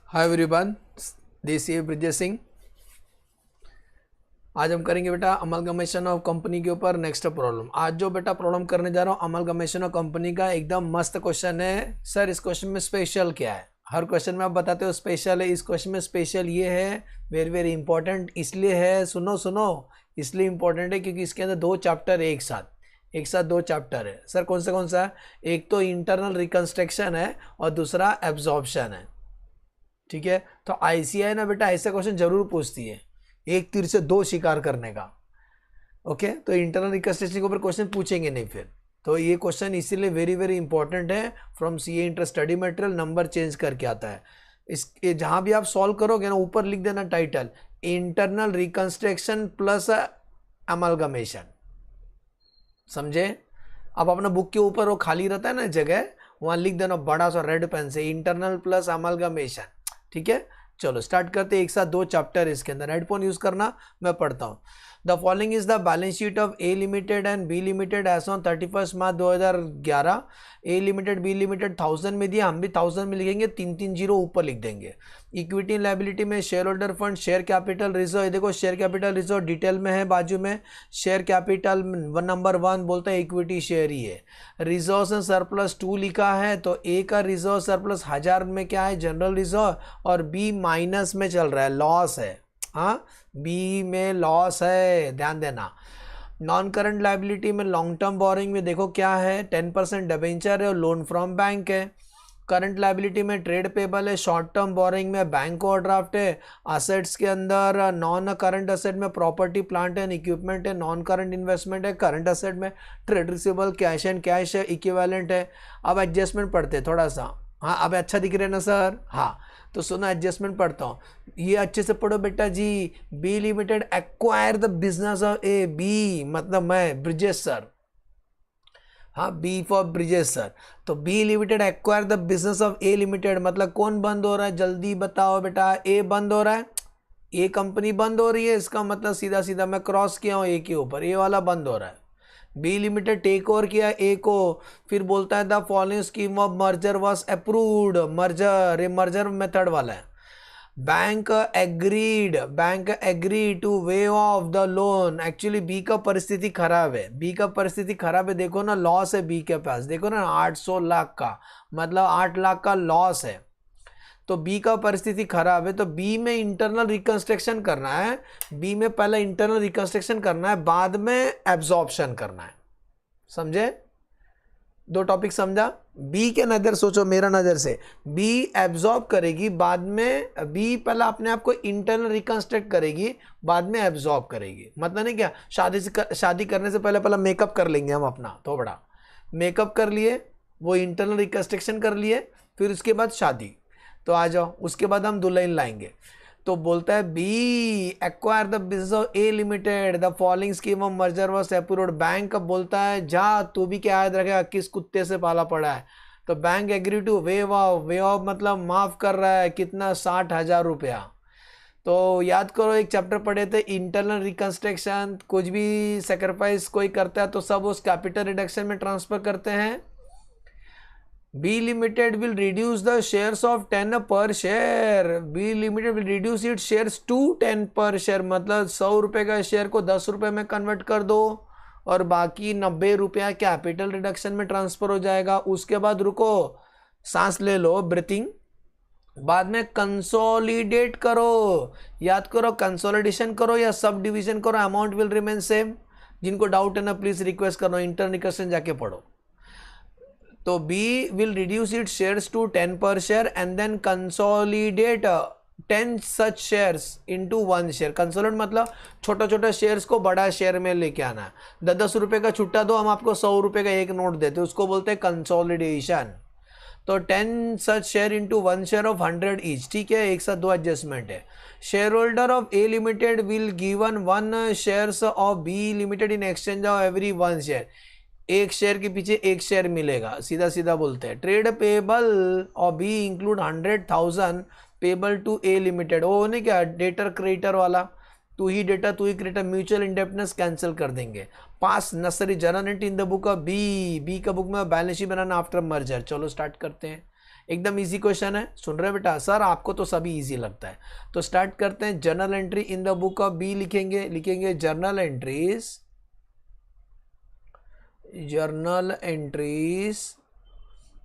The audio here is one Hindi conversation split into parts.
Hi everyone, this is Brijesh Singh. आज हम करेंगे बेटा अमलगमेशन ऑफ कंपनी के ऊपर नेक्स्ट प्रॉब्लम। आज जो बेटा प्रॉब्लम करने जा रहा हूँ अमलगमेशन ऑफ कंपनी का, एकदम मस्त क्वेश्चन है। सर इस क्वेश्चन में स्पेशल क्या है? हर क्वेश्चन में आप बताते हो स्पेशल है, इस क्वेश्चन में स्पेशल ये है, वेरी वेरी इंपॉर्टेंट इसलिए है, सुनो सुनो, इसलिए इंपॉर्टेंट है क्योंकि इसके अंदर दो चैप्टर है एक साथ दो चैप्टर है। सर कौन सा है? एक तो इंटरनल रिकंस्ट्रक्शन है और दूसरा एब्जॉर्प्शन है। ठीक है, तो आईसीआई ना बेटा ऐसे क्वेश्चन जरूर पूछती है, एक तीर से दो शिकार करने का। ओके, तो इंटरनल रिकंस्ट्रक्शन के ऊपर क्वेश्चन पूछेंगे नहीं फिर, तो ये क्वेश्चन इसीलिए वेरी वेरी इंपॉर्टेंट है। From CA inter study material number change करके आता है। इस जहां भी आप सॉल्व करोगे ना, ऊपर लिख देना title internal reconstruction plus amalgamation. समझे? अब अपना बुक के ऊपर वो खाली रहता है ना जगह, वहां लिख देना बड़ा सा रेड पेन से इंटरनल प्लस अमलगमेशन। ठीक है, चलो स्टार्ट करते हैं। एक साथ दो चैप्टर इसके अंदर, हेडफोन यूज करना, मैं पढ़ता हूँ। The following is the balance sheet of A limited and B limited as on 31 March 2011। A limited B limited 1000 में दिया, हम भी 1000 में लिखेंगे, 3 जीरो ऊपर लिख देंगे। इक्विटी लायबिलिटी में share holder fund, share capital reserve, देखो शेयर कैपिटल रिजर्व डिटेल में है बाजू में। शेयर कैपिटल नंबर 1 बोलता है इक्विटी शेयर ही है। रिजर्व एंड सरप्लस 2 लिखा है, तो ए का रिजर्व सरप्लस 1000 में क्या है? जनरल रिजर्व, और बी माइनस में चल रहा है, लॉस है। हाँ, बी में लॉस है, ध्यान देना। नॉन करंट लायबिलिटी में लॉन्ग टर्म बोरिंग में देखो क्या है, 10% डिबेंचर है और लोन फ्रॉम बैंक है। करंट लायबिलिटी में ट्रेड पेबल है, शॉर्ट टर्म बोरिंग में बैंक ओवरड्राफ्ट है। असेट्स के अंदर नॉन करंट असेट में प्रॉपर्टी प्लांट एंड इक्विपमेंट है, नॉन करंट इन्वेस्टमेंट है। करंट असेट में trade receivable, cash and cash है, इक्विवेलेंट है। अब एडजस्टमेंट पढ़ते थोड़ा सा। हाँ, अब अच्छा दिख रहा है ना सर? हाँ, तो सुनो एडजस्टमेंट पढ़ता हूँ, ये अच्छे से पढ़ो बेटा जी। B limited acquire the business of A, B मतलब मैं ब्रिजेश सर। हाँ, बी फॉर ब्रिजेश सर। तो B limited acquire the business of A limited, मतलब कौन बंद हो रहा है? जल्दी बताओ बेटा। ए बंद हो रहा है, ए कंपनी बंद हो रही है, इसका मतलब सीधा सीधा मैं क्रॉस किया हूँ ए के ऊपर, ए वाला बंद हो रहा है। बी लिमिटेड टेक ओवर किया ए को, फिर बोलता है the following scheme of merger was approved, merger, ये मर्जर मेथड वाला है। Bank agree to waive off the loan. Actually B का परिस्थिति खराब है, बी का परिस्थिति खराब है, देखो ना लॉस है बी के पास, देखो ना 800 लाख का, मतलब 8 लाख का लॉस है। तो बी का परिस्थिति खराब है, तो बी में इंटरनल रिकंस्ट्रक्शन करना है। बी में पहले इंटरनल रिकंस्ट्रक्शन करना है, बाद में एब्जॉर्प्शन करना है। समझे? दो टॉपिक समझा? बी के नजर सोचो, मेरा नजर से बी एब्जॉर्ब करेगी, बाद में बी पहले अपने आप को इंटरनल रिकंस्ट्रक्ट करेगी, बाद में एब्जॉर्ब करेगी। मतलब नहीं क्या, शादी करने से पहले मेकअप कर लेंगे हम अपना, तो बड़ा मेकअप कर लिए, वो इंटरनल रिकंस्ट्रक्शन कर लिए, फिर उसके बाद शादी। तो आ जाओ, उसके बाद हम दुल्हन लाएंगे। तो बोलता है B acquire the business of A limited, the following scheme of merger was approved. Bank अब बोलता है जा, तू भी क्या याद रखेगा, किस कुत्ते से पाला पड़ा है। तो bank agree to waive off मतलब माफ कर रहा है, कितना? 60,000 रुपया। तो याद करो, एक चैप्टर पढ़े थे इंटरनल रिकंस्ट्रक्शन, कुछ भी सेक्रीफाइस कोई करता है तो सब उस कैपिटल रिडक्शन में ट्रांसफर करते हैं। B Limited will reduce the shares of 10 per share. B Limited will reduce its shares to 10 per share, मतलब 100 रुपए का शेयर को 10 रुपए में कन्वर्ट कर दो और बाकी 90 रुपया कैपिटल रिडक्शन में ट्रांसफर हो जाएगा। उसके बाद रुको, सांस ले लो, ब्रीथिंग। बाद में कंसोलिडेट करो, याद करो कंसोलिडेशन करो या सब डिविजन करो, अमाउंट विल रिमेन सेम। जिनको डाउट है ना प्लीज रिक्वेस्ट करो, इंटरनिकेशन जाके पढ़ो। तो B will reduce its shares to 10 per share and then consolidate 10 such shares into 1 share। Consolidate मतलब छोटा छोटा शेयर्स को बड़ा शेयर में लेके आना है। 10 रुपए का छुट्टा दो, हम आपको 100 रुपए का एक नोट देते, उसको बोलते हैं कंसोलिडेशन। तो 10 such share into 1 share of 100 each. ठीक है, एक साथ दो एडजस्टमेंट है। Shareholder of A limited will given 1 shares of B limited in exchange of every 1 share. एक शेयर के पीछे एक शेयर मिलेगा, सीधा सीधा बोलते हैं। ट्रेड पेबल और B include 100,000 payable to A limited. वो नहीं क्या डेटर क्रेडिटर वाला, तू ही डेटा तू ही क्रेडिटर, म्यूचुअल इंडेप्टनेस कैंसिल कर देंगे। Pass necessary generate in the book of B, B का बुक में बैलेंस शीट बनाना आफ्टर मर्जर। चलो स्टार्ट करते हैं। एकदम इजी क्वेश्चन है, सुन रहे बेटा? सर आपको तो सभी इजी लगता है। तो स्टार्ट करते हैं। Journal entry in the book of B लिखेंगे journal entries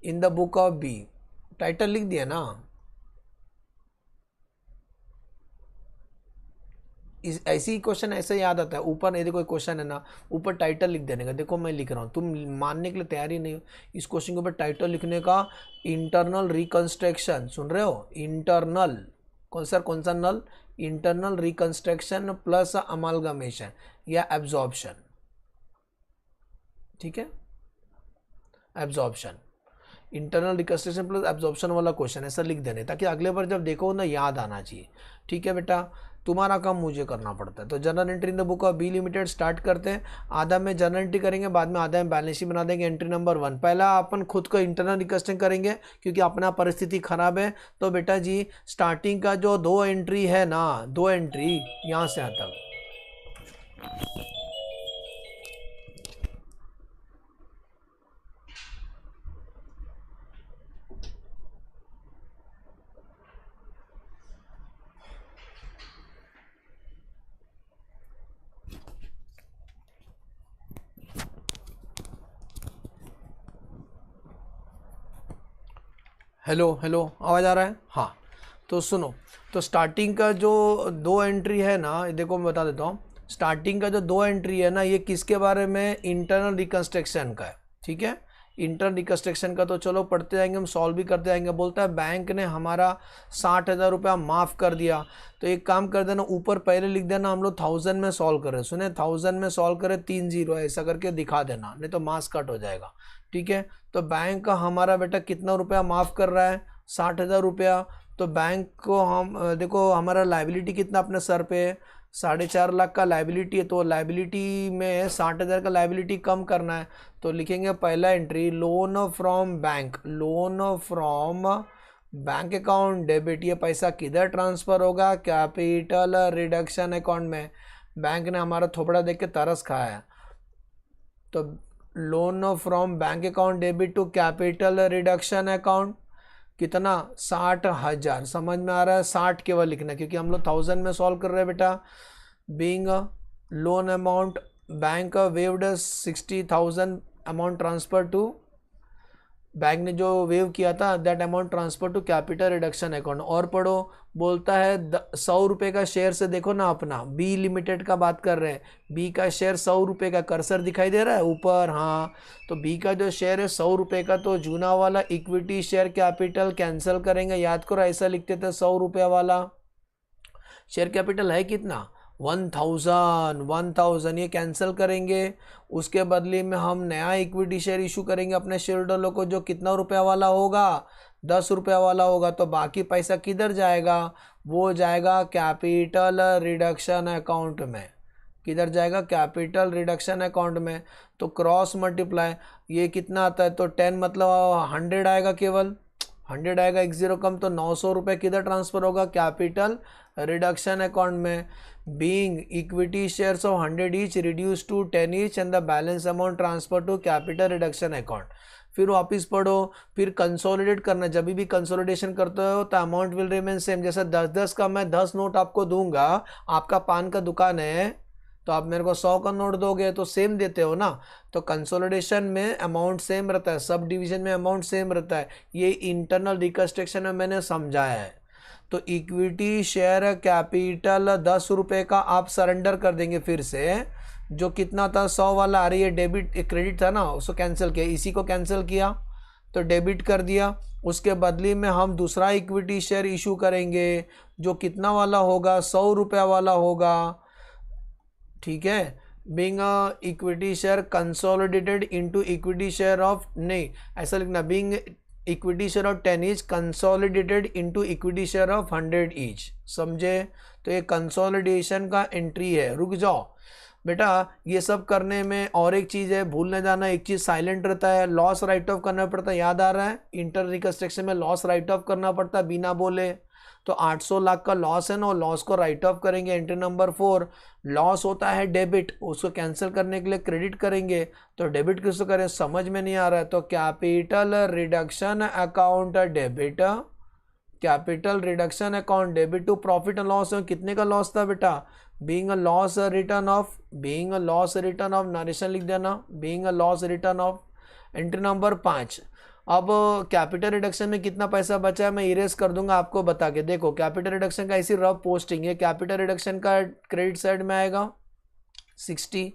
in the book of B. Title लिख दिया ना, ऐसी क्वेश्चन ऐसे याद आता है। ऊपर ये देखो क्वेश्चन है ना, ऊपर टाइटल लिख देने का। देखो मैं लिख रहा हूँ, तुम मानने के लिए तैयार ही नहीं हो। इस क्वेश्चन के ऊपर टाइटल लिखने का, इंटरनल रिकंस्ट्रक्शन, सुन रहे हो? इंटरनल कौन सा नल? इंटरनल रिकंस्ट्रक्शन प्लस अमालगमेशन या एब्जॉर्प्शन, ठीक है? Absorption, internal reconstruction plus absorption वाला क्वेश्चन ऐसा लिख देने, ताकि अगले बार जब देखो ना याद आना चाहिए। ठीक है बेटा, तुम्हारा काम मुझे करना पड़ता है। तो journal entry in the book of B limited start करते हैं। आधा में जर्नल एंट्री करेंगे, बाद में आधा में बैलेंस शीट बना देंगे। एंट्री नंबर 1, पहला अपन खुद को इंटरनल रिकंस्ट्रक्शन करेंगे क्योंकि अपना परिस्थिति खराब है। तो बेटा जी स्टार्टिंग का जो 2 एंट्री है ना, 2 एंट्री यहाँ से आता है। हेलो आवाज़ आ रहा है? हाँ, तो सुनो, तो स्टार्टिंग का जो 2 एंट्री है ना, देखो मैं बता देता हूँ। स्टार्टिंग का जो 2 एंट्री है ना, ये किसके बारे में? इंटरनल रिकंस्ट्रक्शन का है। ठीक है, इंटरनल रिकंस्ट्रक्शन का तो चलो पढ़ते जाएंगे, हम सॉल्व भी करते जाएंगे। बोलता है बैंक ने हमारा 60,000 रुपया माफ़ कर दिया। तो एक काम कर देना, ऊपर पहले लिख देना हम लोग 1000 में सॉल्व करें। सुने, 1000 में सॉल्व करें, 3 0 ऐसा करके दिखा देना, नहीं तो मार्क्स कट हो जाएगा। ठीक है, तो बैंक का हमारा बेटा कितना रुपया माफ़ कर रहा है? 60,000 रुपया। तो बैंक को हम देखो, हमारा लाइबिलिटी कितना अपने सर पे है? 4.5 लाख का लाइबिलिटी है। तो लाइबिलिटी में 60,000 का लाइबिलिटी कम करना है। तो लिखेंगे पहला entry, loan from bank, loan from bank account debit. ये पैसा किधर ट्रांसफ़र होगा? कैपिटल रिडक्शन अकाउंट में। बैंक ने हमारा थोपड़ा देख के तरस खाया है, तो loan from bank account debit to capital reduction account. कितना? 60,000। समझ में आ रहा है? 60 केवल लिखना, क्योंकि हम लोग 1000 में सॉल्व कर रहे हैं बेटा। Being loan amount, bank waived 60,000 amount transfer to, bank ने जो वेव किया था that amount transfer to capital reduction account. और पढ़ो, बोलता है 100 रुपये का शेयर से, देखो ना अपना बी लिमिटेड का बात कर रहे हैं, बी का शेयर 100 रुपये का, कर्सर दिखाई दे रहा है ऊपर? हाँ, तो बी का जो शेयर है 100 रुपये का, तो जूना वाला इक्विटी शेयर कैपिटल कैंसिल करेंगे। याद करो, ऐसा लिखते थे 100 रुपये वाला शेयर कैपिटल है कितना? 1000 ये कैंसिल करेंगे। उसके बदले में हम नया इक्विटी शेयर इशू करेंगे अपने शेयर होल्डरों को, जो कितना रुपया वाला होगा? 10 रुपया वाला होगा। तो बाकी पैसा किधर जाएगा? वो जाएगा कैपिटल रिडक्शन अकाउंट में। किधर जाएगा? कैपिटल रिडक्शन अकाउंट में। तो क्रॉस मल्टीप्लाई, ये कितना आता है? तो 10 मतलब 100 आएगा, केवल 100 आएगा, 1 0 कम। तो 900 रुपये किधर ट्रांसफ़र होगा? कैपिटल रिडक्शन अकाउंट में। Being equity shares of 100 each reduce to 10 each and the balance amount transfer to capital reduction account. फिर वापिस पढ़ो, फिर कंसोलिडेट करना। जब भी कंसोलिडेशन करते हो तो अमाउंट विल रिमेन सेम। जैसे 10-10 का मैं 10 नोट आपको दूंगा, आपका पान का दुकान है तो आप मेरे को 100 का नोट दोगे, तो सेम देते हो ना। तो कंसोलिडेशन में अमाउंट सेम रहता है, सब डिवीजन में अमाउंट सेम रहता है। ये इंटरनल रिकंस्ट्रक्शन में मैंने समझाया है। तो इक्विटी शेयर कैपिटल 10 रुपये का आप सरेंडर कर देंगे। फिर से जो कितना था 100 वाला, अरे ये डेबिट क्रेडिट था ना, उसको कैंसिल किया, इसी को कैंसिल किया तो डेबिट कर दिया। उसके बदले में हम दूसरा इक्विटी शेयर इशू करेंगे, जो कितना वाला होगा? 100 रुपया वाला होगा। ठीक है, being equity share consolidated into equity share of, नहीं ऐसा लिखना, being equity share of 10 each consolidated into equity share of 100 each. समझे? तो ये कंसोलिडेशन का एंट्री है। रुक जाओ बेटा, ये सब करने में और एक चीज़ है, भूल न जाना, एक चीज़ साइलेंट रहता है, लॉस राइट ऑफ करना पड़ता है। याद आ रहा है? इंटर रिकंस्ट्रक्शन में लॉस राइट ऑफ करना पड़ता है बिना बोले। तो 800 लाख का लॉस है ना, लॉस को राइट ऑफ करेंगे। एंट्री नंबर 4, लॉस होता है डेबिट, उसको कैंसिल करने के लिए क्रेडिट करेंगे। तो डेबिट किसको करें, समझ में नहीं आ रहा है, तो capital reduction account debit, capital reduction account debit to profit and loss. कितने का लॉस था बेटा, being a loss written off, being a loss written off, narration लिख देना, being a loss written off. Entry number 5, अब कैपिटल रिडक्शन में कितना पैसा बचा है मैं इरेज कर दूंगा आपको बता के। देखो कैपिटल रिडक्शन का ऐसी रफ पोस्टिंग है, कैपिटल रिडक्शन का क्रेडिट साइड में आएगा 60,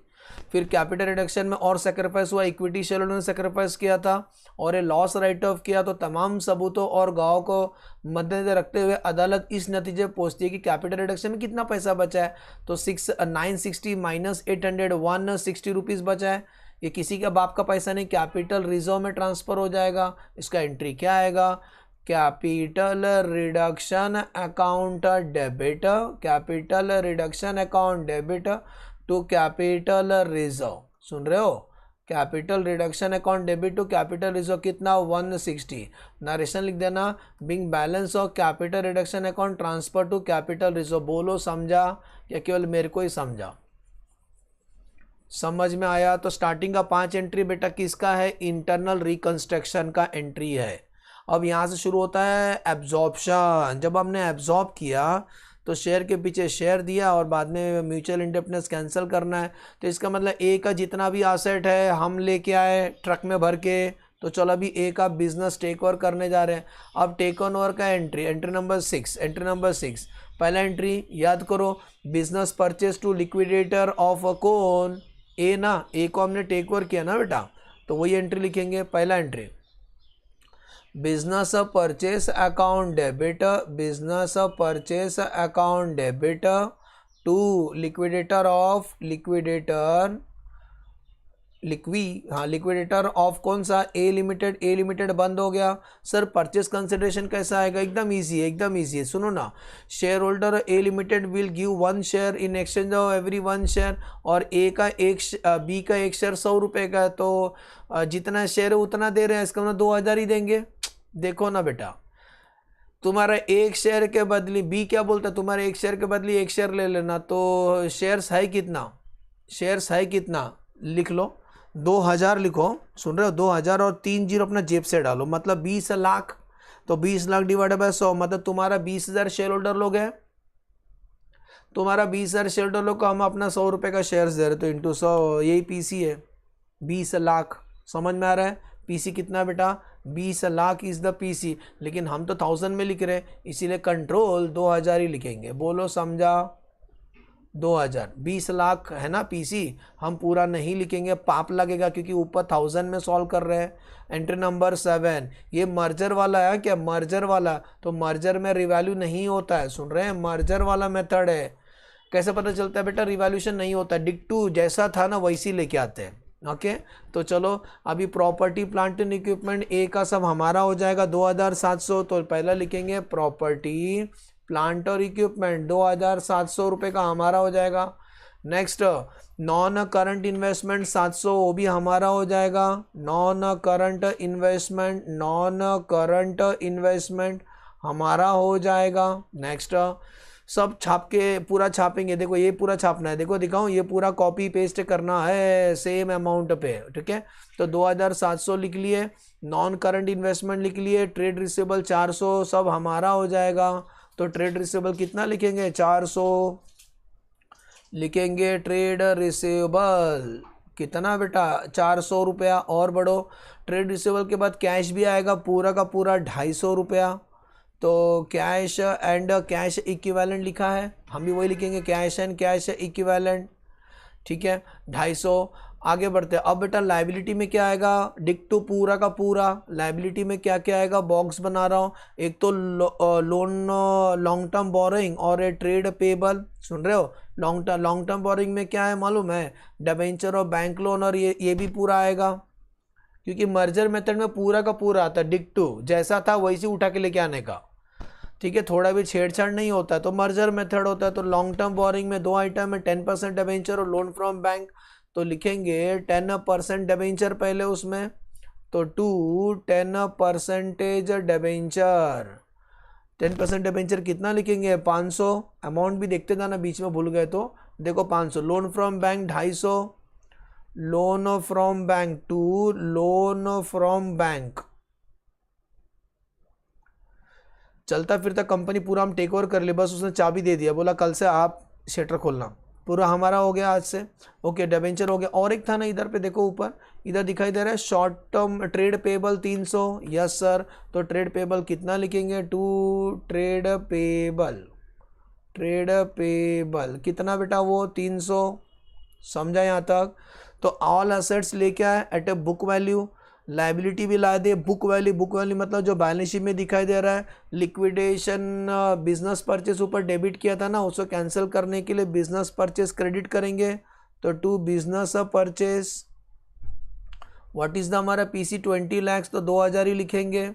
फिर कैपिटल रिडक्शन में और सेक्रीफाइस हुआ, इक्विटी शेयरहोल्डर ने सेक्रीफाइस किया था और ये लॉस राइट ऑफ किया। तो तमाम सबूतों और गवाहों को मद्देनजर रखते हुए अदालत इस नतीजे पर पहुंचती है कि कैपिटल रिडक्शन में कितना पैसा बचा है, तो 960 माइनस 800 160 रुपीज़ बचा है। ये किसी का बाप का पैसा नहीं, कैपिटल रिजर्व में ट्रांसफर हो जाएगा। इसका एंट्री क्या आएगा, capital reduction account debit, capital reduction account debit to capital reserve. सुन रहे हो, capital reduction account debit to capital reserve कितना 160। नरेशन लिख देना, being balance of capital reduction account transfer to capital reserve. बोलो समझा या केवल मेरे को ही समझा, समझ में आया। तो स्टार्टिंग का 5 एंट्री बेटा किसका है, इंटरनल रिकंस्ट्रक्शन का एंट्री है। अब यहाँ से शुरू होता है एब्जॉर्प्शन। जब हमने एब्जॉर्ब किया तो शेयर के पीछे शेयर दिया और बाद में म्यूचुअल इंडेप्टनेस कैंसिल करना है। तो इसका मतलब ए का जितना भी एसेट है हम लेके आए ट्रक में भर के, तो चलो अभी ए का बिजनेस टेक ओवर करने जा रहे हैं। अब टेक ओवर का entry, entry number 6, entry number 6 पहला एंट्री याद करो, business purchase to liquidator of कौन, ए ना, ए को हमने टेक ओवर किया ना बेटा, तो वही एंट्री लिखेंगे। पहला entry business purchase account debit, business purchase account debit to liquidator of, liquidator liquidator of कौन सा, ए लिमिटेड। ए लिमिटेड बंद हो गया। सर परचेस कंसिडरेशन कैसा आएगा, एकदम इजी है, एकदम इजी है। सुनो ना, share holder A limited will give 1 share in exchange of every 1 share, और ए का बी का 1 शेयर 100 रुपये का है, तो जितना शेयर है उतना दे रहे हैं, इसका मतलब 2000 ही देंगे। देखो ना बेटा, तुम्हारा 1 शेयर के बदली, बी क्या बोलता है, तुम्हारे 1 शेयर के बदली 1 शेयर ले लेना, तो शेयर्स है कितना, शेयर्स है कितना, लिख लो 2000 लिखो। सुन रहे हो, 2000 और 3 जीरो अपना जेब से डालो, मतलब 20 लाख। तो 20 लाख डिवाइडेड बाय 100, मतलब तुम्हारा 20,000 शेयर होल्डर लोग है, तुम्हारा 20,000 शेयर होल्डर लोग को हम अपना 100 रुपये का शेयर्स दे रहे, तो इंटू 100, यही पीसी है 20 लाख। समझ में आ रहा है, पीसी कितना बेटा, 20 लाख इज द पीसी, लेकिन हम तो 1000 में लिख रहे, इसीलिए कंट्रोल 2000 ही लिखेंगे। बोलो समझा, 2000, 20 लाख है ना पीसी, हम पूरा नहीं लिखेंगे, पाप लगेगा क्योंकि ऊपर 1000 में सॉल्व कर रहे हैं। एंट्री नंबर 7, ये मर्जर वाला है क्या, मर्जर वाला, तो मर्जर में रिवैल्यू नहीं होता है। सुन रहे हैं, मर्जर वाला मेथड है। कैसे पता चलता है बेटा, रिवैल्यूशन नहीं होता, डिक्टू जैसा था ना वैसी लेके आते हैं। ओके तो चलो अभी प्रॉपर्टी प्लांट एंड इक्विपमेंट ए का सब हमारा हो जाएगा 2700, तो पहला लिखेंगे प्रॉपर्टी प्लांट और इक्विपमेंट 2700 रुपये का हमारा हो जाएगा। नेक्स्ट नॉन करंट इन्वेस्टमेंट 700, वो भी हमारा हो जाएगा। Non current investment, non current investment हमारा हो जाएगा। नेक्स्ट सब छाप के पूरा छापेंगे, देखो ये पूरा छापना है, देखो दिखाऊं, ये पूरा कॉपी पेस्ट करना है सेम अमाउंट पे, ठीक है। तो 2700 लिख लिए, नॉन करंट इन्वेस्टमेंट लिख लिए, ट्रेड रिसीवेबल 400 सब हमारा हो जाएगा। तो ट्रेड रिसीवेबल कितना लिखेंगे, 400 लिखेंगे। ट्रेड रिसीवेबल कितना बेटा, 400 रुपया, और बढ़ो। ट्रेड रिसीवेबल के बाद कैश भी आएगा पूरा का पूरा 250 रुपया, तो कैश एंड कैश इक्विवेलेंट लिखा है, हम भी वही लिखेंगे, कैश एंड कैश इक्विवेलेंट, ठीक है 250। आगे बढ़ते हैं। अब बेटा लाइबिलिटी में क्या आएगा, डिक्टो पूरा का पूरा। लाइबिलिटी में क्या क्या आएगा, बॉक्स बना रहा हूँ, एक तो लोन लॉन्ग टर्म बोरोइंग और ट्रेड पेबल। सुन रहे हो, लॉन्ग टर्म बोरोइंग में क्या है मालूम है, डिबेंचर और बैंक लोन, और ये भी पूरा आएगा, क्योंकि मर्जर मेथड में पूरा का पूरा आता है, डिक्टो जैसा था वैसे उठा के लेके आने का, ठीक है, थोड़ा भी छेड़छाड़ नहीं होता है, तो मर्जर मेथड होता है। तो लॉन्ग टर्म बोरिंग में 2 आइटम है, 10% डिबेंचर और लोन फ्रॉम बैंक, तो लिखेंगे 10% डिबेंचर पहले उसमें, तो 10% डिबेंचर, 10% डिबेंचर कितना लिखेंगे 500, अमाउंट भी देखते जाना बीच में भूल गए तो देखो 500, loan from bank 250, loan from bank to loan from bank, चलता फिरता कंपनी पूरा हम टेक ओवर कर ले, बस उसने चाबी दे दिया, बोला कल से आप शटर खोलना, पूरा हमारा हो गया आज से। ओके डिबेंचर हो गया। और एक था ना इधर पे देखो ऊपर इधर दिखाई दे रहा है short term trade payable 300, yes sir, तो ट्रेड पेबल कितना लिखेंगे to trade payable, trade payable कितना बेटा वो 300, समझा यहाँ तक। तो ऑल असेट्स लेके आए at a book value, liability भी ला दे बुक वैल्यू, बुक वैल्यू मतलब जो बैलेंस शीट में दिखाई दे रहा है, लिक्विडेशन बिजनेस परचेस ऊपर डेबिट किया था ना, उसको कैंसिल करने के लिए बिजनेस परचेस क्रेडिट करेंगे, तो to business purchase what is the हमारा पीसी 20 लाख, तो 2000 ही लिखेंगे।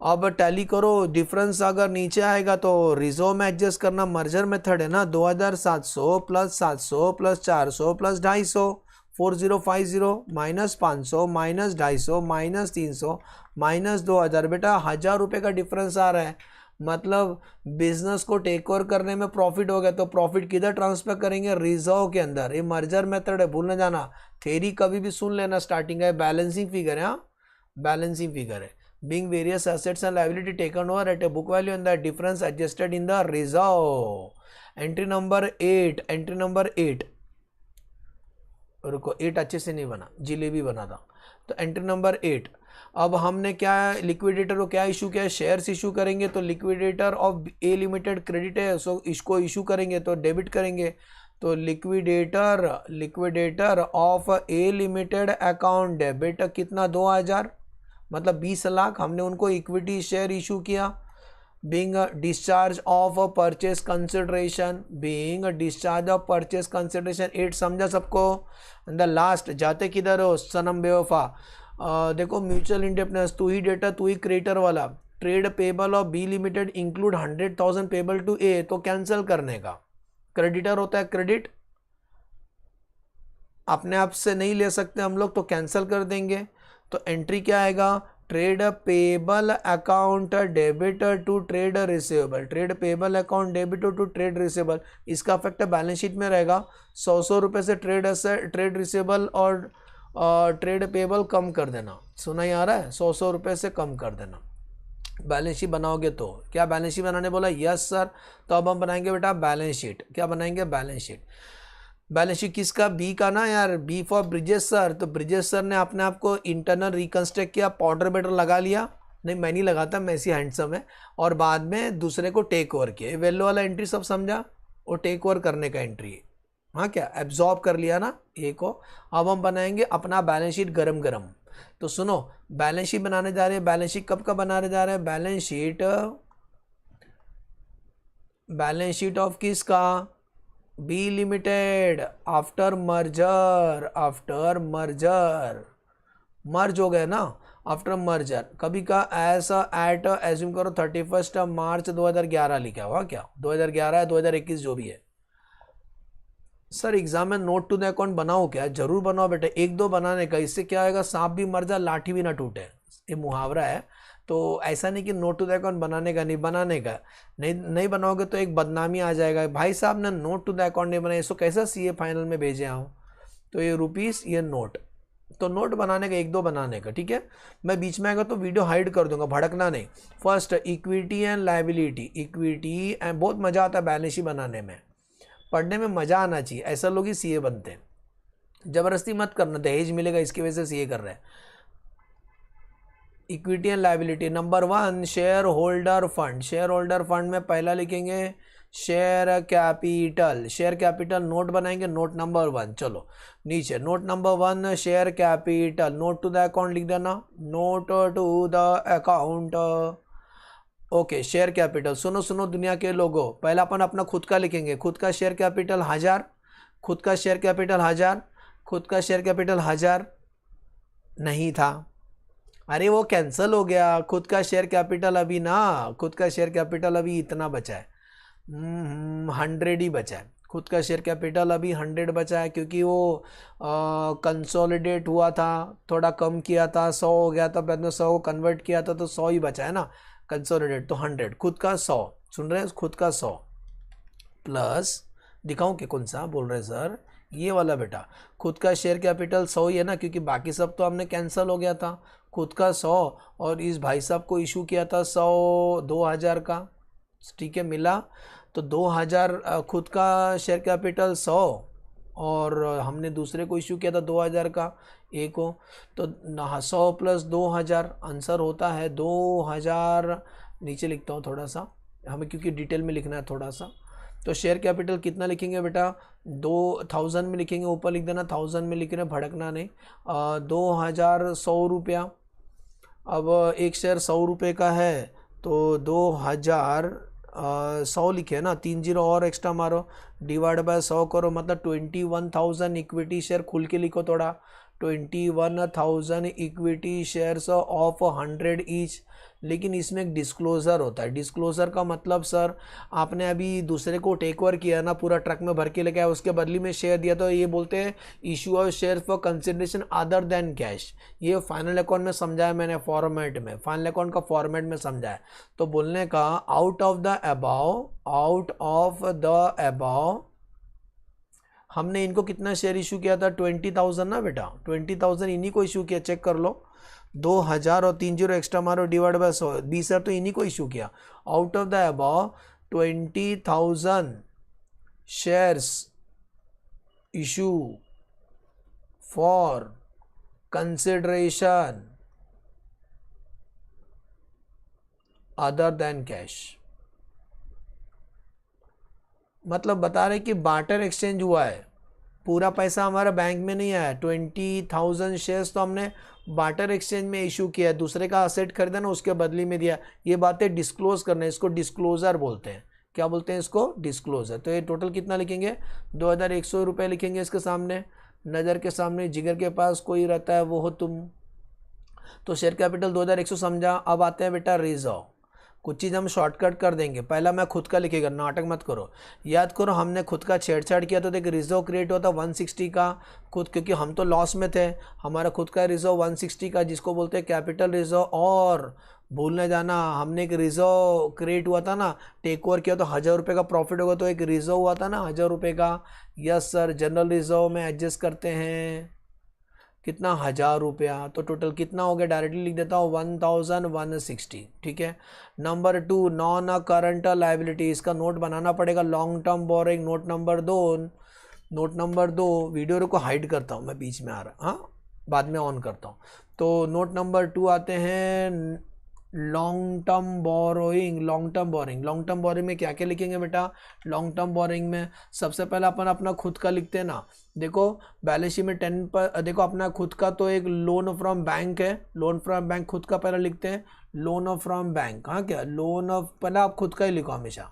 अब टैली करो, डिफरेंस अगर नीचे आएगा तो रिजर्व में एडजस्ट करना, मर्जर मेथड है ना, 2700 plus 700 plus 400 plus 250, 4050 minus 500 minus 250 minus 300 minus 2000, बेटा 1000 रुपये का डिफरेंस आ रहा है, मतलब बिजनेस को टेक ओवर करने में प्रॉफिट हो गया, तो प्रॉफिट किधर ट्रांसफर करेंगे रिजर्व के अंदर, ये मर्जर मेथड है, भूल न जाना, थेरी कभी भी सुन लेना, स्टार्टिंग है बैलेंसिंग फिगर है, हाँ बैलेंसिंग फिगर है, being various assets and liability taken over at a book value and the difference adjusted in the reserve, entry number 8, entry number 8, रुको 8 अच्छे से नहीं बना, जिलेबी बना था, तो एंट्री नंबर 8। अब हमने क्या लिक्विडेटर को क्या इशू किया है, शेयर्स इशू करेंगे, तो liquidator of A limited credit है, सो इसको इशू करेंगे तो डेबिट करेंगे, तो liquidator of A limited account debit कितना 2000, मतलब 20 लाख हमने उनको इक्विटी शेयर इशू किया, being discharge of purchase consideration, being discharge of purchase consideration 8, समझा सबको। द लास्ट जाते किधर हो सनम बेवफा, देखो म्यूचुअल इंडिपेंडेंस, तू ही डेटा तू ही क्रेडिटर वाला, trade payable of B limited include 100,000 payable to A, तो कैंसिल करने का, क्रेडिटर होता है क्रेडिट, अपने आप से नहीं ले सकते हम लोग, तो कैंसिल कर देंगे, तो एंट्री क्या आएगा trade payable account debit to trade receivable, trade payable account debit to trade receivable, इसका इफेक्ट बैलेंस शीट में रहेगा, 100 रुपये से ट्रेड रिसीवेबल और ट्रेड पेबल कम कर देना, सुना ही आ रहा है, 100 रुपये से कम कर देना, बैलेंस शीट बनाओगे तो। क्या बैलेंस शीट बनाने बोला, यस सर, तो अब हम बनाएंगे बेटा बैलेंस शीट, क्या बनाएंगे बैलेंस शीट, बैलेंस शीट किसका, बी का ना यार, बी फॉर ब्रिजेश सर, तो ब्रिजेश सर ने अपने आप को इंटरनल रिकंस्ट्रक्ट किया, पाउडर बेटर लगा लिया, नहीं मैं नहीं लगाता, मैं ऐसी हैंडसम है, और बाद में दूसरे को टेक ओवर किया, वेल्यू वाला एंट्री सब समझा, वो टेक ओवर करने का एंट्री है, हाँ क्या एब्जॉर्ब कर लिया ना ए को। अब हम बनाएंगे अपना बैलेंस शीट गरम गरम, तो सुनो बैलेंस शीट बनाने जा रहे हैं, बैलेंस शीट कब का बनाने जा रहे हैं, बैलेंस शीट ऑफ किसका, बी लिमिटेड, आफ्टर मर्जर, मर्ज हो गए ना, आफ्टर मर्जर, कभी का ऐसा एट एज्यूम करो 31 मार्च 2011 लिखा हुआ, क्या 2011 है 2021 जो भी है, सर एग्जाम में नोट टू द अकाउंट बनाओ, क्या जरूर बनाओ बेटा, एक दो बनाने का, इससे क्या आएगा सांप भी मर जाए लाठी भी ना टूटे, ये मुहावरा है, तो ऐसा नहीं कि नोट टू द अकाउंट बनाने का, नहीं बनाने का, नहीं बनाओगे तो एक बदनामी आ जाएगा, भाई साहब ने नोट टू द अकाउंट नहीं बनाया, इसको कैसा सीए फाइनल में भेजे आओ, तो ये रुपीस ये नोट, तो नोट बनाने का एक दो बनाने का, ठीक है, मैं बीच में आएगा तो वीडियो हाइड कर दूंगा, भड़कना नहीं। First equity and liability, equity and बहुत मजा आता है बैलेंस शीट बनाने में, पढ़ने में मजा आना चाहिए, ऐसा लोग ही सीए बनते हैं, जबरदस्ती मत करना, दहेज मिलेगा इसकी वजह से सीए कर रहे हैं। Equity and liability, number 1 shareholder fund, shareholder fund में पहला लिखेंगे share capital, share capital note बनाएंगे, नोट नंबर 1, चलो नीचे note number 1 share capital, note to the account लिख देना, note to the account, okay share capital, सुनो दुनिया के लोगों, पहला अपन अपना खुद का लिखेंगे, खुद का शेयर कैपिटल 1000, खुद का शेयर कैपिटल 1000, खुद का शेयर कैपिटल 1000 नहीं था, अरे वो कैंसिल हो गया, खुद का शेयर कैपिटल अभी ना, खुद का शेयर कैपिटल अभी इतना बचा है, 100 ही बचा है, खुद का शेयर कैपिटल अभी 100 बचा है, क्योंकि वो कंसोलिडेट हुआ था, थोड़ा कम किया था, 100 हो गया था, बाद में 100 को कन्वर्ट किया था, तो 100 ही बचा है ना, कंसोलिडेट तो 100, खुद का 100, सुन रहे हैं, खुद का 100 प्लस दिखाऊं कि कौन सा बोल रहे हैं सर, ये वाला बेटा, खुद का शेयर कैपिटल 100 ही है ना, क्योंकि बाकी सब तो हमने कैंसिल हो गया था। खुद का 100 और इस भाई साहब को इशू किया था 100 2000 का, ठीक है, मिला तो 2000 खुद का शेयर कैपिटल 100 और हमने दूसरे को इशू किया था 2000 का एक को, तो 100 प्लस 2000 आंसर होता है 2000। नीचे लिखता हूँ थोड़ा सा, हमें क्योंकि डिटेल में लिखना है थोड़ा सा। तो शेयर कैपिटल कितना लिखेंगे बेटा, 2000 में लिखेंगे, ऊपर लिख देना 1000 में लिख रहे, भड़कना नहीं। 2100 रुपया, अब एक शेयर 100 रुपये का है तो 2100 लिखे ना, 30 और एक्स्ट्रा मारो, डिवाइड बाय 100 करो, मतलब 21,000 इक्विटी शेयर, खुल के लिखो थोड़ा, 21,000 इक्विटी शेयर्स ऑफ 100 ईच। लेकिन इसमें एक डिस्क्लोज़र होता है। डिस्क्लोज़र का मतलब सर, आपने अभी दूसरे को टेक ओवर किया ना, पूरा ट्रक में भर के लेके आया, उसके बदले में शेयर दिया, तो ये बोलते हैं issue of share for consideration other than cash. ये फाइनल अकाउंट में समझाया मैंने, फॉर्मेट में, फाइनल अकाउंट का फॉर्मेट में समझाया। तो बोलने का आउट ऑफ द अबाव हमने इनको कितना शेयर इशू किया था, 20,000 ना बेटा, 20,000 इन्हीं को इशू किया, चेक कर लो, 2000 और 30 एक्स्ट्रा मारो, डिवाइड बाय 100, 20,000 तो इन्हीं को इशू किया। Out of the above 20,000 shares issue for consideration other than cash, मतलब बता रहे कि बार्टर एक्सचेंज हुआ है, पूरा पैसा हमारा बैंक में नहीं आया। 20,000 शेयर्स तो हमने बार्टर एक्सचेंज में इशू किया है, दूसरे का असेट खरीदा ना, उसके बदले में दिया। ये बातें डिस्क्लोज करना है, इसको डिस्क्लोजर बोलते हैं। क्या बोलते हैं इसको, डिस्क्लोजर। तो ये टोटल कितना लिखेंगे, 2100 रुपये लिखेंगे इसके सामने, नज़र के सामने, जिगर के पास कोई रहता है वो हो तुम। तो शेयर कैपिटल 2100 समझा। अब आते हैं बेटा रिजर्व, कुछ चीज़ हम शॉर्टकट कर देंगे। पहला मैं खुद का लिखेगा, नाटक मत करो, याद करो हमने खुद का छेड़छाड़ किया तो देख रिजर्व क्रिएट होता 160 का खुद, क्योंकि हम तो लॉस में थे, हमारा खुद का रिजर्व 160 का, जिसको बोलते हैं कैपिटल रिजर्व। और भूल न जाना, हमने एक रिजर्व क्रिएट हुआ था ना, टेक ओवर किया तो 1000 रुपये का प्रॉफिट होगा, तो एक रिजर्व हुआ था ना 1000 रुपये का। यस सर, जनरल रिजर्व में एडजस्ट करते हैं कितना, 1000 रुपया। तो टोटल कितना हो गया, डायरेक्टली लिख देता हूँ 1160, ठीक है। नंबर 2 नॉन करंट लायबिलिटी, इसका नोट बनाना पड़ेगा, long term borrowing. Note number दो, वीडियो को हाइड करता हूँ मैं, बीच में आ रहा, हाँ बाद में ऑन करता हूँ। तो नोट नंबर 2 आते हैं long term borrowing. Long term borrowing में क्या क्या लिखेंगे बेटा, लॉन्ग टर्म बोरिंग में सबसे पहले अपन अपना खुद का लिखते हैं ना, देखो बैलेंस शीट में 10 पर, देखो अपना खुद का तो एक लोन फ्रॉम बैंक है, लोन फ्रॉम बैंक खुद का पहले लिखते हैं, लोन फ्रॉम बैंक, हाँ क्या लोन ऑफ, पहले आप खुद का ही लिखो हमेशा,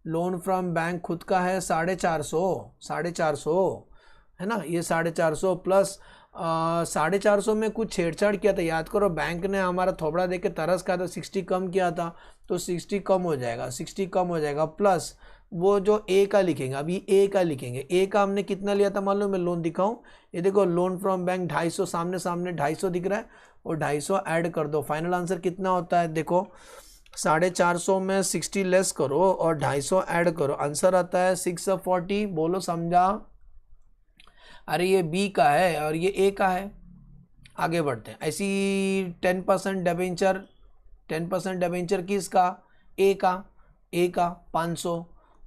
लोन फ्रॉम बैंक खुद का है 450 है ना, ये 450 प्लस 450 में कुछ छेड़छाड़ किया था, याद करो बैंक ने हमारा थोबड़ा दे के तरस खाया था, 60 कम किया था, तो 60 कम हो जाएगा, 60 कम हो जाएगा, प्लस वो जो ए का लिखेंगे, अभी ए का लिखेंगे, ए का हमने कितना लिया था मालूम, मैं लोन दिखाऊं, ये देखो लोन फ्रॉम बैंक 250, सामने 250 दिख रहा है, और 250 ऐड कर दो, फाइनल आंसर कितना होता है, देखो 450 में 60 लेस करो और 250 ऐड करो, आंसर आता है 640। बोलो समझा, अरे ये बी का है और ये ए का है। आगे बढ़ते हैं, ऐसी 10% डिबेंचर किसका, ए का 500,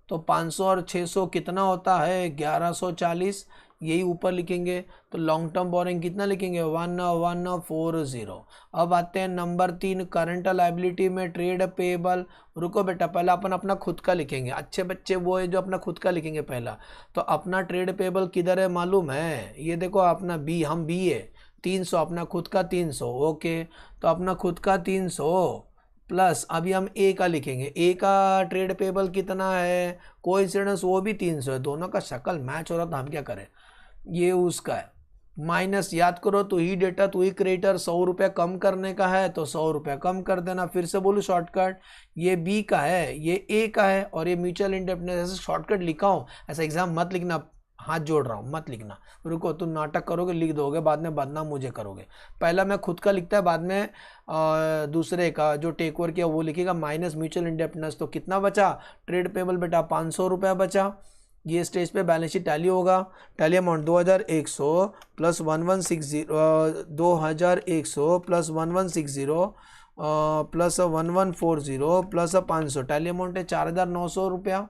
तो 500 और 600 कितना होता है 1140, यही ऊपर लिखेंगे। तो लॉन्ग टर्म बोरिंग कितना लिखेंगे 1140। अब आते हैं नंबर 3 करंट लायबिलिटी में ट्रेड पेबल। रुको बेटा, पहला अपन अपना खुद का लिखेंगे, अच्छे बच्चे वो है जो अपना खुद का लिखेंगे पहला। तो अपना ट्रेड पेबल किधर है मालूम है, ये देखो अपना बी, हम बी है 300, अपना खुद का 300, ओके। तो अपना खुद का 300 प्लस अभी हम ए का लिखेंगे, ए का ट्रेड पेबल कितना है, कोइंसिडेंस वो भी 300 है, दोनों का शक्ल मैच हो रहा, तो हम क्या करें, ये उसका है, माइनस, याद करो तू ही डेटा तू ही क्रिएटर, 100 रुपया कम करने का है तो 100 रुपया कम कर देना। फिर से बोलूँ शॉर्टकट, ये बी का है, ये ए का है, और ये म्यूचुअल इंडेप्टनेस, ऐसे शॉर्टकट लिखा हूँ, ऐसा एग्जाम मत लिखना, हाथ जोड़ रहा हूँ, मत लिखना, रुको, तुम नाटक करोगे लिख दोगे, बाद में बदनाम मुझे करोगे। पहला मैं खुद का लिखता है, बाद में दूसरे का जो टेक ओवर किया वो लिखेगा, माइनस म्यूचुअल इंडेप्टनेस। तो कितना बचा, ट्रेड पेबल बेटा 500 रुपया बचा। ये स्टेज पे बैलेंस शीट टैली होगा, tally amount 2100 plus 1160, 2100 plus 1160 plus 1140 plus 500, tally amount है 4900 रुपया।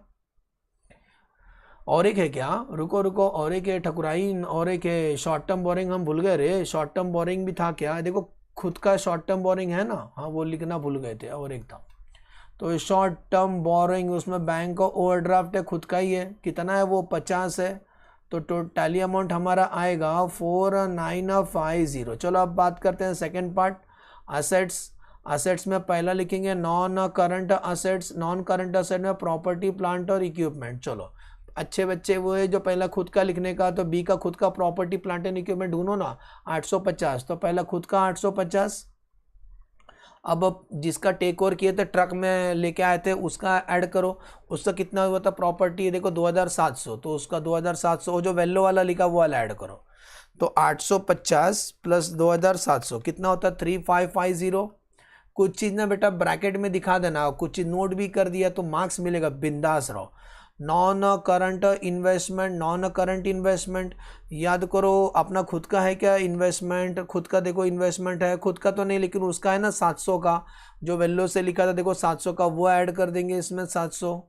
और एक है क्या, रुको रुको, और एक है ठकुराइन, और एक है शॉर्ट टर्म बोरिंग, हम भूल गए रे, शॉर्ट टर्म बोरिंग भी था क्या, देखो खुद का शॉर्ट टर्म बोरिंग है ना, हाँ वो लिखना भूल गए थे। और एक था तो शॉर्ट टर्म बोरिंग, उसमें बैंक का ओवरड्राफ्ट है, खुद का ही है, कितना है वो 50 है। तो टोटली अमाउंट हमारा आएगा 4950। चलो अब बात करते हैं सेकेंड पार्ट, असेट्स। असेट्स में पहला लिखेंगे non current assets, non current asset में प्रॉपर्टी प्लांट और इक्विपमेंट। चलो अच्छे बच्चे वो है जो पहला खुद का लिखने का, तो बी का खुद का प्रॉपर्टी प्लांट एंड इक्विपमेंट ढूंढो ना, 850, तो पहला खुद का 850। अब जिसका टेक ओवर किए थे, ट्रक में लेके आए थे, उसका ऐड करो, उसका कितना हुआ था प्रॉपर्टी, देखो 2700, तो उसका 2700 जो वेल्लो वाला लिखा वो वाला ऐड करो। तो 850 प्लस 2700 कितना होता है 3550। कुछ चीज़ ना बेटा ब्रैकेट में दिखा देना, कुछ चीज़ नोट भी कर दिया तो मार्क्स मिलेगा, बिंदास रहो। Non current investment, non current investment याद करो, अपना खुद का है क्या इन्वेस्टमेंट, खुद का देखो इन्वेस्टमेंट है, खुद का तो नहीं लेकिन उसका है ना 700 का, जो वेल्लो से लिखा था देखो 700 का, वो ऐड कर देंगे इसमें 700।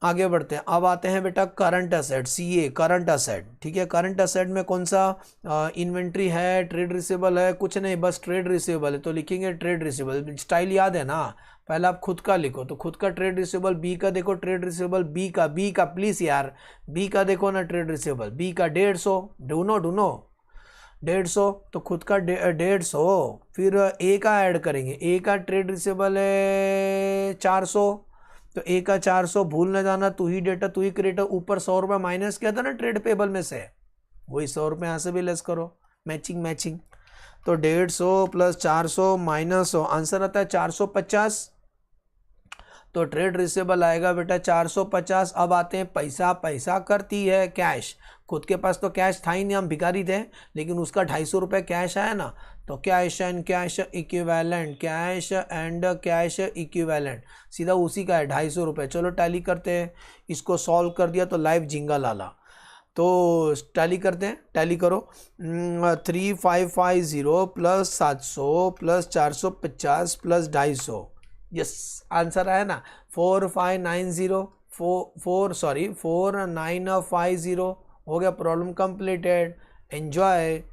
आगे बढ़ते हैं, अब आते हैं बेटा current asset, CA current asset, ठीक है। करंट असेट में कौन सा, इन्वेंट्री है, ट्रेड रिसीवेबल है, कुछ नहीं, बस ट्रेड रिसीवेबल है, तो लिखेंगे ट्रेड रिसीवेबल। स्टाइल याद है ना, पहले आप खुद का लिखो, तो खुद का ट्रेड रिसीवेबल, बी का देखो ट्रेड रिसीवेबल, बी का प्लीज यार, बी का देखो ना ट्रेड रिसीवेबल, बी का 150, ढूंढो 150, तो खुद का 150, फिर ए का ऐड करेंगे, ए का ट्रेड रिसीवेबल है 400, तो ए का 400, भूल न जाना, तू ही डेटा तू ही क्रिएटर, ऊपर 100 रुपये माइनस किया था ना ट्रेड पेबल में से, वही 100 रुपये यहाँ से भी लेस करो, मैचिंग। तो 150 प्लस 400 माइनस 100, आंसर आता है 450। तो ट्रेड रिसीवेबल आएगा बेटा 450। अब आते हैं पैसा करती है कैश, खुद के पास तो कैश था ही नहीं, हम भिखारी थे, लेकिन उसका 250 रुपये कैश आया ना, तो cash and cash equivalent, cash and cash equivalent सीधा उसी का है 250 रुपये। चलो टैली करते हैं, इसको सॉल्व कर दिया तो लाइव झिंगा लाला, तो टैली करते हैं, टैली करो, 3550 plus 700 plus 450 plus 250, yes answer आया ना 4950 हो गया, प्रॉब्लम कंप्लीटेड। एंजॉय,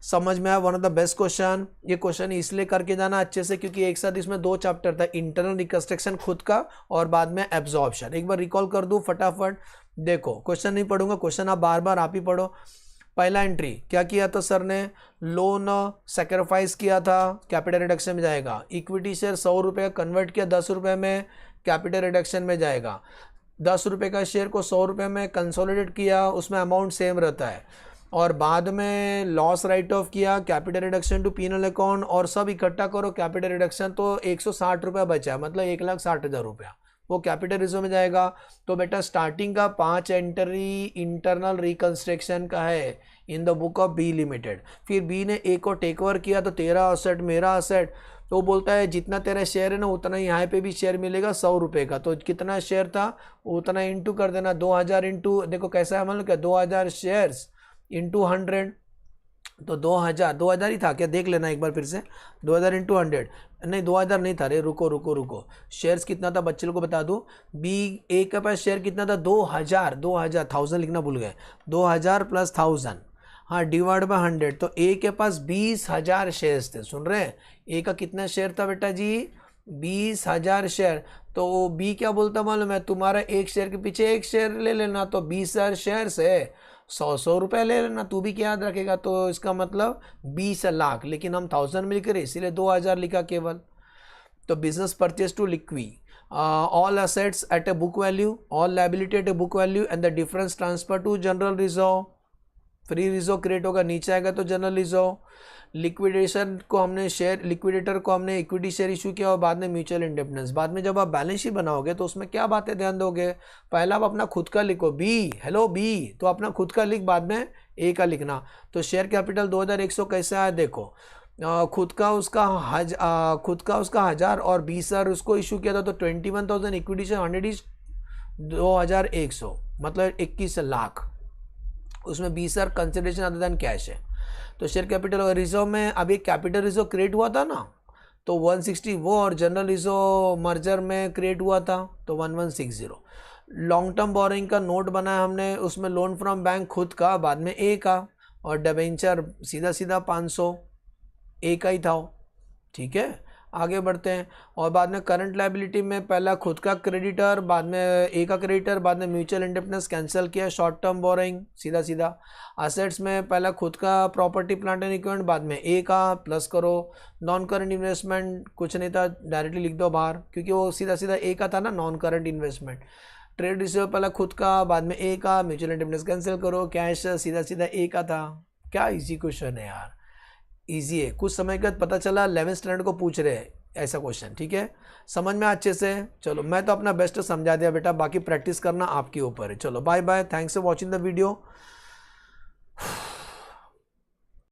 समझ में आया, one of the best question. ये क्वेश्चन इसलिए करके जाना अच्छे से क्योंकि एक साथ इसमें 2 चैप्टर था, इंटरनल रिकंस्ट्रक्शन खुद का और बाद में एब्जॉर्प्शन। एक बार रिकॉल कर दूं फटाफट, देखो क्वेश्चन नहीं पढ़ूंगा, क्वेश्चन आप बार बार आप ही पढ़ो। पहला एंट्री क्या किया था सर ने, लोन सेक्रीफाइस किया था, कैपिटल रिडक्शन में जाएगा। इक्विटी शेयर 100 रुपये कन्वर्ट किया 10 रुपये में, कैपिटल रिडक्शन में जाएगा। 10 रुपये का शेयर को 100 रुपये में कंसोलिडेट किया, उसमें अमाउंट सेम रहता है। और बाद में लॉस राइट ऑफ किया, capital reduction to P and L account, और सब इकट्ठा करो कैपिटल रिडक्शन, तो 160 रुपया बचा, मतलब 1,60,000 रुपया, वो कैपिटल रिजर्व में जाएगा। तो बेटा स्टार्टिंग का 5 एंट्री इंटरनल रिकंस्ट्रक्शन का है in the book of B limited. फिर बी ने ए को टेक ओवर किया, तो तेरा असेट मेरा असेट, तो बोलता है जितना तेरा शेयर है ना उतना यहाँ पे भी शेयर मिलेगा 100 रुपये का। तो कितना शेयर था उतना इंटू कर देना, 2000 इंटू, देखो कैसा है मतलब क्या, 2000 शेयर्स इंटू 100, तो 2000 ही था क्या, देख लेना एक बार फिर से, 2000 इंटू 100, नहीं 2000 नहीं था रे, रुको, शेयर्स कितना था बच्चे लोग को बता दूं, बी ए के पास शेयर कितना था 2000, 1000 लिखना भूल गए, 2000 प्लस 1000, हाँ डिवाइड बाय 100, तो ए के पास 20,000 शेयर्स थे, सुन रहे हैं, ए का कितना शेयर था बेटा जी 20,000 शेयर। तो बी क्या बोलता मालूम है, तुम्हारा एक शेयर के पीछे एक शेयर ले लेना, तो 20,000 शेयर से 100 रुपये ले लेना, तू भी क्या याद रखेगा, तो इसका मतलब 20 लाख, लेकिन हम 1000 में लिख रहे इसीलिए 2000 लिखा केवल। तो business purchase to liquidator, all assets at a book value, all liability at a book value, and the difference transfer to general reserve. Free reserve create होगा, नीचे आएगा तो जनरल रिजर्व। लिक्विडेशन को हमने शेयर, लिक्विडेटर को हमने इक्विटी शेयर इशू किया और बाद में म्यूचुअल इंडिपेंडेंस। बाद में जब आप बैलेंस शीट बनाओगे तो उसमें क्या बातें ध्यान दोगे, पहला आप अपना खुद का लिखो, बी, हेलो बी, तो अपना खुद का लिख, बाद में ए का लिखना। तो शेयर कैपिटल 2100 कैसे आया देखो, खुद का उसका 1000 और 20,000 उसको इशू किया था, तो 21,000 इक्विटी शेयर 100 इज 2100, मतलब 21 लाख। उसमें 20,000 कंसिडरेशन अदर देन कैश है। तो शेयर कैपिटल और रिजर्व में अभी कैपिटल रिजर्व क्रिएट हुआ था ना, तो 160 वो, और जनरल रिजर्व मर्जर में क्रिएट हुआ था तो 1160। लॉन्ग टर्म बोरिंग का नोट बनाया हमने, उसमें लोन फ्रॉम बैंक खुद का, बाद में ए का, और डिबेंचर सीधा सीधा 500 ए का ही था, ठीक है। आगे बढ़ते हैं, और बाद में करंट लायबिलिटी में पहला खुद का क्रेडिटर, बाद में ए का क्रेडिटर, बाद में म्यूचुअल इंडिपेंडेंस कैंसिल किया, शॉर्ट टर्म बोरिंग सीधा सीधा। असेट्स में पहला खुद का प्रॉपर्टी प्लांट एंड इक्विपमेंट, बाद में ए का प्लस करो। नॉन करंट इन्वेस्टमेंट कुछ नहीं था, डायरेक्टली लिख दो बाहर, क्योंकि वो सीधा सीधा ए का था ना, non current investment. Trade receive पहला खुद का, बाद में ए का, म्यूचुअल इंडिपेंडेंस कैंसिल करो। कैश सीधा सीधा ए का था। क्या इजी क्वेश्चन है यार, इजी है। कुछ समय के बाद पता चला 11th स्टैंडर्ड को पूछ रहे हैं ऐसा क्वेश्चन, ठीक है। समझ में अच्छे से, चलो मैं तो अपना बेस्ट समझा दिया बेटा, बाकी प्रैक्टिस करना आपके ऊपर है। चलो bye bye, thanks for watching the video.